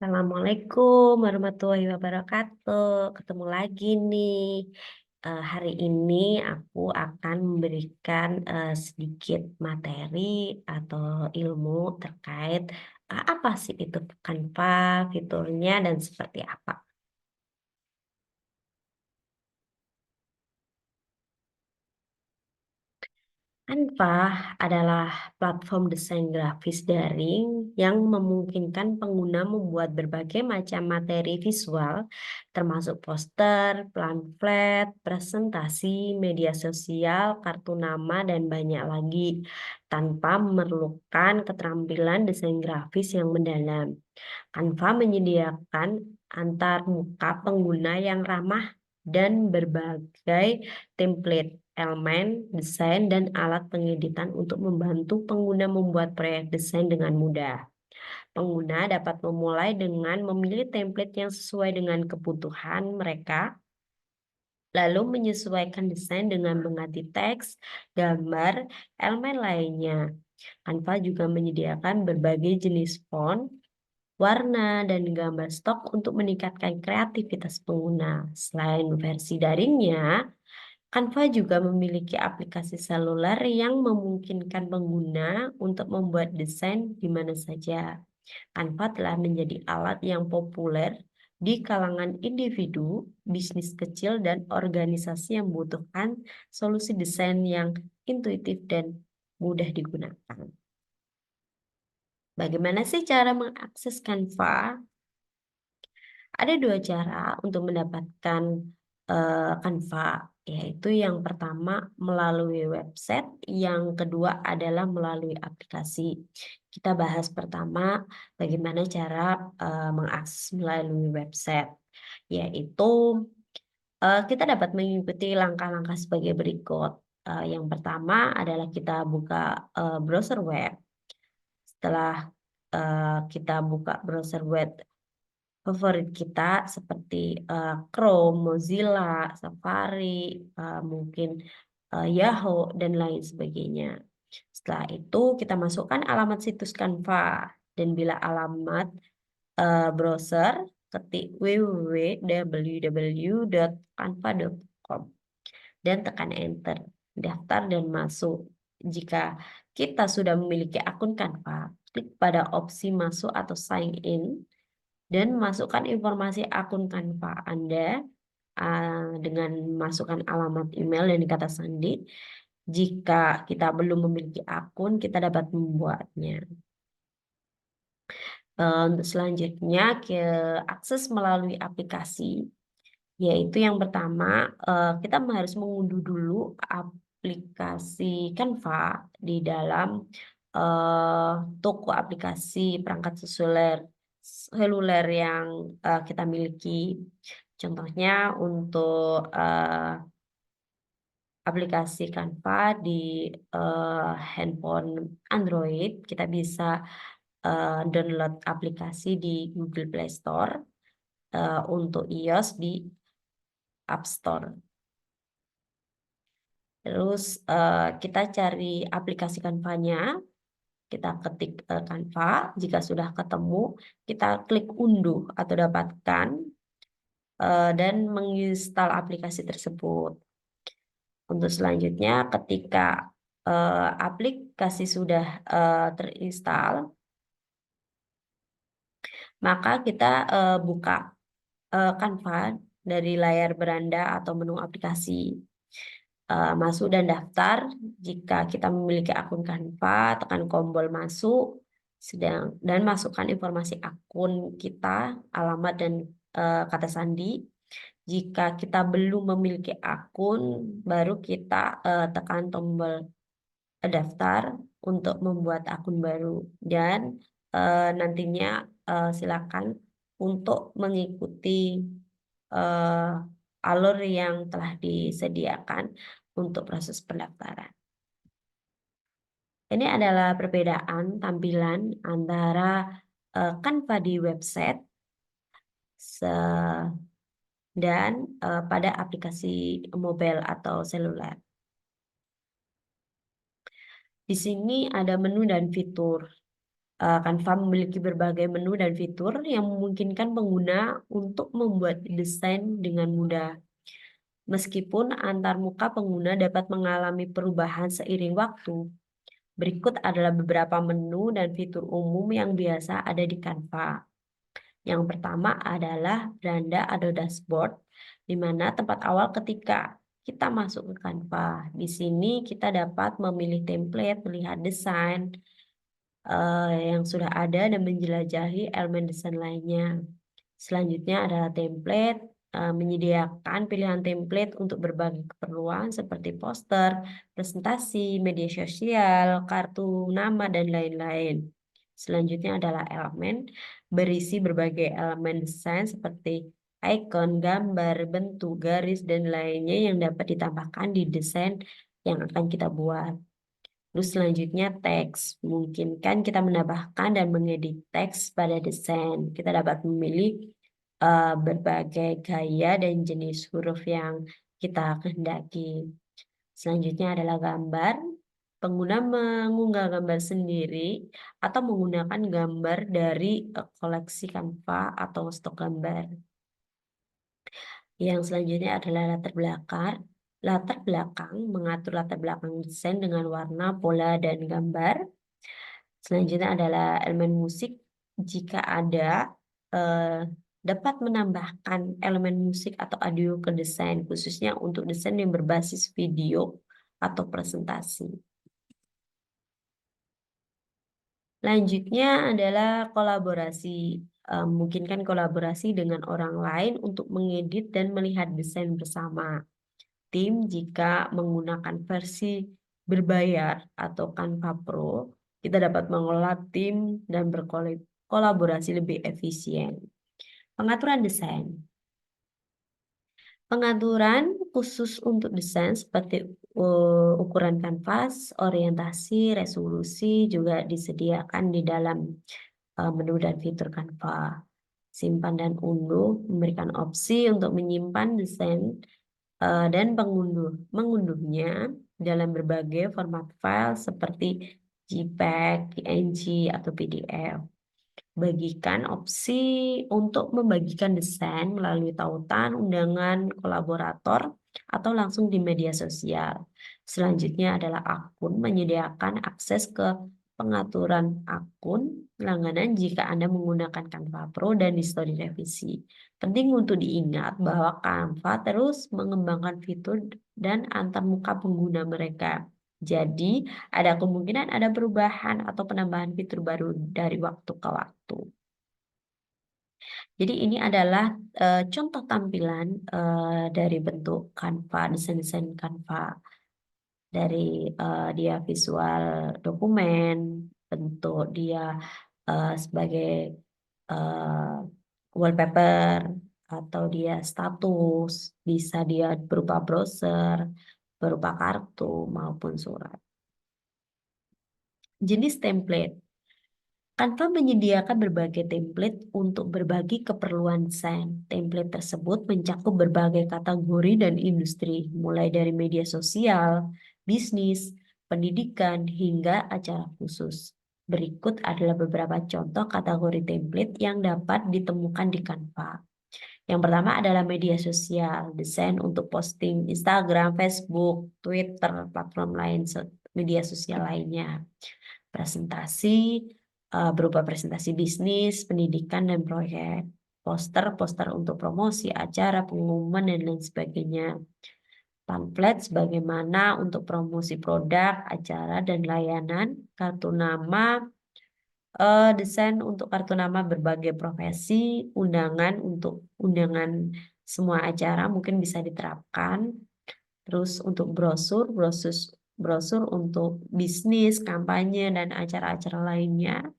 Assalamualaikum warahmatullahi wabarakatuh. Ketemu lagi nih. Hari ini aku akan memberikan sedikit materi atau ilmu terkait apa sih itu Canva, fiturnya, dan seperti apa. Canva adalah platform desain grafis daring yang memungkinkan pengguna membuat berbagai macam materi visual, termasuk poster, pamflet, presentasi, media sosial, kartu nama, dan banyak lagi, tanpa memerlukan keterampilan desain grafis yang mendalam. Canva menyediakan antar muka pengguna yang ramah dan berbagai template, elemen, desain, dan alat pengeditan untuk membantu pengguna membuat proyek desain dengan mudah. Pengguna dapat memulai dengan memilih template yang sesuai dengan kebutuhan mereka, lalu menyesuaikan desain dengan mengganti teks, gambar, elemen lainnya. Canva juga menyediakan berbagai jenis font, warna, dan gambar stok untuk meningkatkan kreativitas pengguna. Selain versi daringnya, Canva juga memiliki aplikasi seluler yang memungkinkan pengguna untuk membuat desain di mana saja. Canva telah menjadi alat yang populer di kalangan individu, bisnis kecil, dan organisasi yang membutuhkan solusi desain yang intuitif dan mudah digunakan. Bagaimana sih cara mengakses Canva? Ada dua cara untuk mendapatkan Canva, yaitu yang pertama melalui website, yang kedua adalah melalui aplikasi. Kita bahas pertama bagaimana cara mengakses melalui website, yaitu kita dapat mengikuti langkah-langkah sebagai berikut. Yang pertama adalah kita buka browser web. Setelah kita buka browser web favorit kita seperti Chrome, Mozilla, Safari, mungkin Yahoo, dan lain sebagainya. Setelah itu kita masukkan alamat situs Canva, dan bila alamat browser, ketik www.canva.com dan tekan enter, daftar dan masuk. Jika kita sudah memiliki akun Canva, klik pada opsi masuk atau sign in dan masukkan informasi akun Canva Anda dengan masukkan alamat email dan kata sandi. Jika kita belum memiliki akun, kita dapat membuatnya. Untuk selanjutnya, ke akses melalui aplikasi, yaitu yang pertama, kita harus mengunduh dulu aplikasi Canva di dalam toko aplikasi perangkat seluler yang kita miliki. Contohnya untuk aplikasi Canva di handphone Android, kita bisa download aplikasi di Google Play Store, untuk iOS di App Store. Terus kita cari aplikasi Canva-nya, kita ketik Canva. Jika sudah ketemu, kita klik unduh atau dapatkan dan menginstal aplikasi tersebut. Untuk selanjutnya, ketika aplikasi sudah terinstall, maka kita buka Canva dari layar beranda atau menu aplikasi. Masuk dan daftar. Jika kita memiliki akun Canva, tekan tombol masuk dan masukkan informasi akun kita, alamat, dan kata sandi. Jika kita belum memiliki akun, baru kita tekan tombol daftar untuk membuat akun baru, dan nantinya silakan untuk mengikuti alur yang telah disediakan untuk proses pendaftaran. Ini adalah perbedaan tampilan antara Canva di website dan pada aplikasi mobile atau seluler. Di sini ada menu dan fitur. Canva memiliki berbagai menu dan fitur yang memungkinkan pengguna untuk membuat desain dengan mudah. Meskipun antarmuka pengguna dapat mengalami perubahan seiring waktu, berikut adalah beberapa menu dan fitur umum yang biasa ada di Canva. Yang pertama adalah beranda atau dashboard, di mana tempat awal ketika kita masuk ke Canva. Di sini kita dapat memilih template, melihat desain yang sudah ada dan menjelajahi elemen desain lainnya. Selanjutnya adalah template, menyediakan pilihan template untuk berbagai keperluan seperti poster, presentasi, media sosial, kartu nama, dan lain-lain. Selanjutnya adalah elemen, berisi berbagai elemen desain seperti icon, gambar, bentuk, garis, dan lainnya yang dapat ditambahkan di desain yang akan kita buat. Terus selanjutnya teks, memungkinkan kita menambahkan dan mengedit teks pada desain. Kita dapat memilih berbagai gaya dan jenis huruf yang kita kehendaki. Selanjutnya adalah gambar. Pengguna mengunggah gambar sendiri atau menggunakan gambar dari koleksi Canva atau stok gambar. Yang selanjutnya adalah latar belakang. Latar belakang mengatur latar belakang desain dengan warna, pola, dan gambar. Selanjutnya adalah elemen musik. Jika ada, eh, dapat menambahkan elemen musik atau audio ke desain, khususnya untuk desain yang berbasis video atau presentasi. Lanjutnya adalah kolaborasi. Memungkinkan kolaborasi dengan orang lain untuk mengedit dan melihat desain bersama. Tim jika menggunakan versi berbayar atau Canva Pro, kita dapat mengelola tim dan berkolaborasi lebih efisien. Pengaturan desain. Pengaturan khusus untuk desain seperti ukuran kanvas, orientasi, resolusi juga disediakan di dalam menu dan fitur Canva. Simpan dan unduh memberikan opsi untuk menyimpan desain dan mengunduhnya dalam berbagai format file seperti JPEG, PNG, atau PDF. Bagikan opsi untuk membagikan desain melalui tautan, undangan, kolaborator, atau langsung di media sosial. Selanjutnya adalah akun, menyediakan akses ke pengaturan akun langganan jika Anda menggunakan Canva Pro dan histori revisi. Penting untuk diingat bahwa Canva terus mengembangkan fitur dan antarmuka pengguna mereka. Jadi, ada kemungkinan ada perubahan atau penambahan fitur baru dari waktu ke waktu. Jadi ini adalah contoh tampilan dari bentuk Canva, desain-desain Canva. Dari dia visual dokumen, bentuk dia sebagai uh, wallpaper, atau dia status, bisa dia berupa browser, berupa kartu, maupun surat. Jenis template. Canva menyediakan berbagai template untuk berbagi keperluan desain. Template tersebut mencakup berbagai kategori dan industri, mulai dari media sosial, bisnis, pendidikan, hingga acara khusus. Berikut adalah beberapa contoh kategori template yang dapat ditemukan di Canva. Yang pertama adalah media sosial, desain untuk posting Instagram, Facebook, Twitter, platform lain, media sosial lainnya. Presentasi berupa presentasi bisnis, pendidikan, dan proyek. Poster untuk promosi, acara, pengumuman, dan lain sebagainya. Pamflet sebagaimana untuk promosi produk, acara, dan layanan. Kartu nama, desain untuk kartu nama berbagai profesi, undangan untuk undangan semua acara mungkin bisa diterapkan. Terus untuk brosur untuk bisnis, kampanye, dan acara-acara lainnya.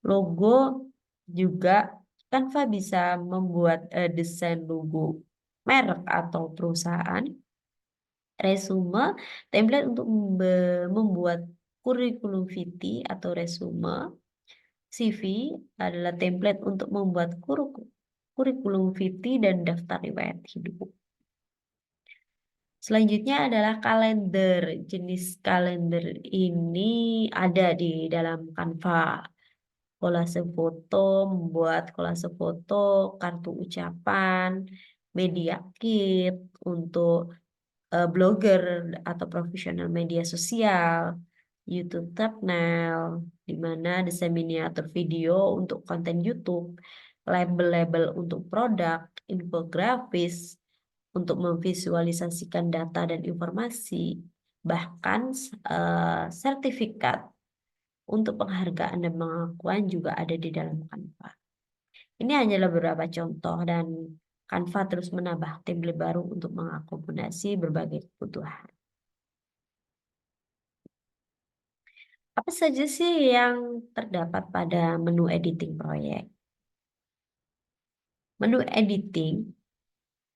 Logo juga, Canva bisa membuat desain logo merek atau perusahaan. Resume, template untuk membuat kurikulum vitae atau resume. CV adalah template untuk membuat kurikulum vitae dan daftar riwayat hidup. Selanjutnya adalah kalender. Jenis kalender ini ada di dalam Canva. kolase foto, membuat kolase foto, kartu ucapan, media kit untuk blogger atau profesional media sosial, YouTube thumbnail, di mana desain miniatur video untuk konten YouTube, label-label untuk produk, infografis untuk memvisualisasikan data dan informasi, bahkan sertifikat untuk penghargaan dan pengakuan juga ada di dalam Canva. Ini hanyalah beberapa contoh dan Canva terus menambah template baru untuk mengakomodasi berbagai kebutuhan. Apa saja sih yang terdapat pada menu editing proyek? Menu editing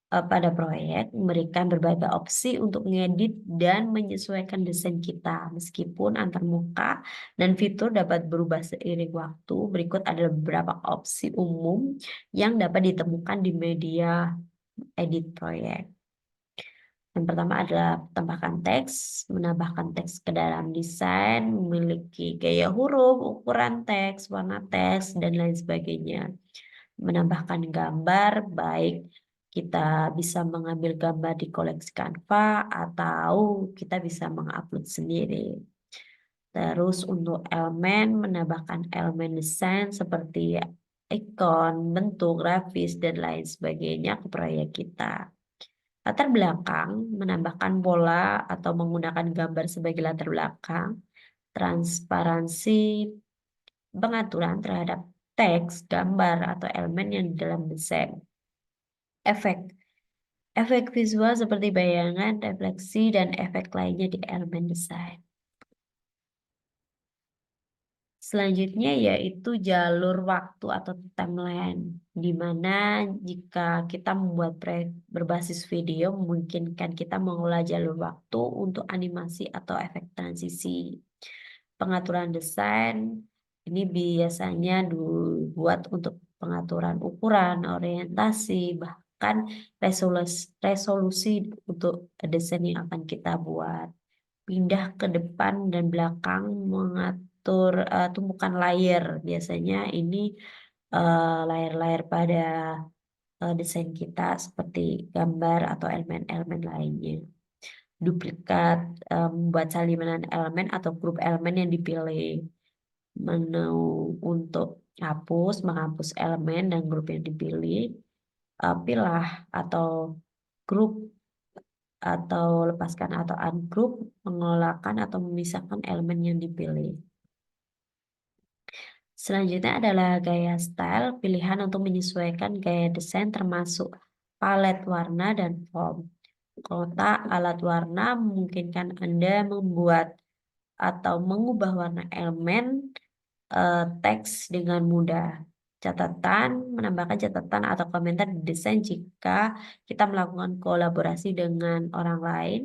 pada proyek memberikan berbagai opsi untuk mengedit dan menyesuaikan desain kita. Meskipun antarmuka dan fitur dapat berubah seiring waktu, berikut adalah beberapa opsi umum yang dapat ditemukan di media edit proyek. Yang pertama adalah tambahkan teks, menambahkan teks ke dalam desain, memiliki gaya huruf, ukuran teks, warna teks, dan lain sebagainya. Menambahkan gambar, baik kita bisa mengambil gambar di koleksi Canva atau kita bisa mengupload sendiri. Terus untuk elemen, menambahkan elemen desain seperti ikon, bentuk, grafis, dan lain sebagainya ke proyek kita. Latar belakang, menambahkan pola atau menggunakan gambar sebagai latar belakang, transparansi, pengaturan terhadap teks, gambar, atau elemen yang di dalam desain. Efek. Efek visual seperti bayangan, refleksi, dan efek lainnya di elemen desain. Selanjutnya yaitu jalur waktu atau timeline, di mana jika kita membuat proyek berbasis video, memungkinkan kita mengolah jalur waktu untuk animasi atau efek transisi. Pengaturan desain, ini biasanya dibuat untuk pengaturan ukuran, orientasi, bahkan resolusi untuk desain yang akan kita buat. Pindah ke depan dan belakang, mengatur tumpukan layer. Biasanya ini layar-layar pada desain kita seperti gambar atau elemen-elemen lainnya. Duplikat, membuat salinan elemen atau grup elemen yang dipilih. Menu untuk hapus, menghapus elemen dan grup yang dipilih. Pilah atau grup atau lepaskan atau ungroup, mengelola atau memisahkan elemen yang dipilih. Selanjutnya adalah gaya style, pilihan untuk menyesuaikan gaya desain termasuk palet warna dan font. Kotak alat warna memungkinkan Anda membuat atau mengubah warna elemen teks dengan mudah. Catatan, menambahkan catatan atau komentar di desain jika kita melakukan kolaborasi dengan orang lain.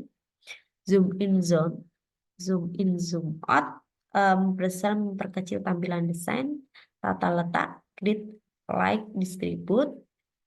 Zoom in, zoom out, berusaha memperkecil tampilan desain, tata letak, grid, like, distribute,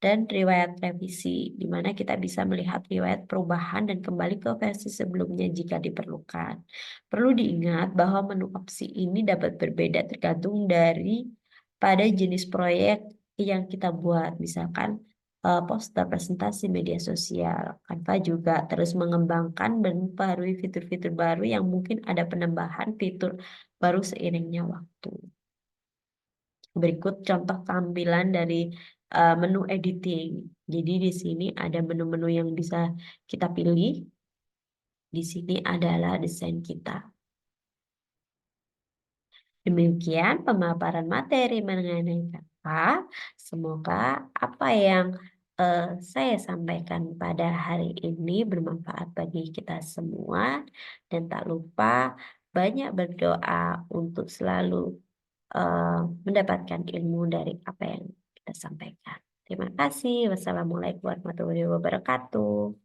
dan riwayat revisi, di mana kita bisa melihat riwayat perubahan dan kembali ke versi sebelumnya jika diperlukan. Perlu diingat bahwa menu opsi ini dapat berbeda tergantung dari pada jenis proyek yang kita buat. Misalkan poster, presentasi, media sosial. Canva juga terus mengembangkan dan memperbarui fitur-fitur baru yang mungkin ada penambahan fitur baru seiringnya waktu. Berikut contoh tampilan dari menu editing. Jadi di sini ada menu-menu yang bisa kita pilih. Di sini adalah desain kita. Demikian pemaparan materi mengenai Canva. Semoga apa yang saya sampaikan pada hari ini bermanfaat bagi kita semua. Dan tak lupa banyak berdoa untuk selalu mendapatkan ilmu dari apa yang kita sampaikan. Terima kasih. Wassalamualaikum warahmatullahi wabarakatuh.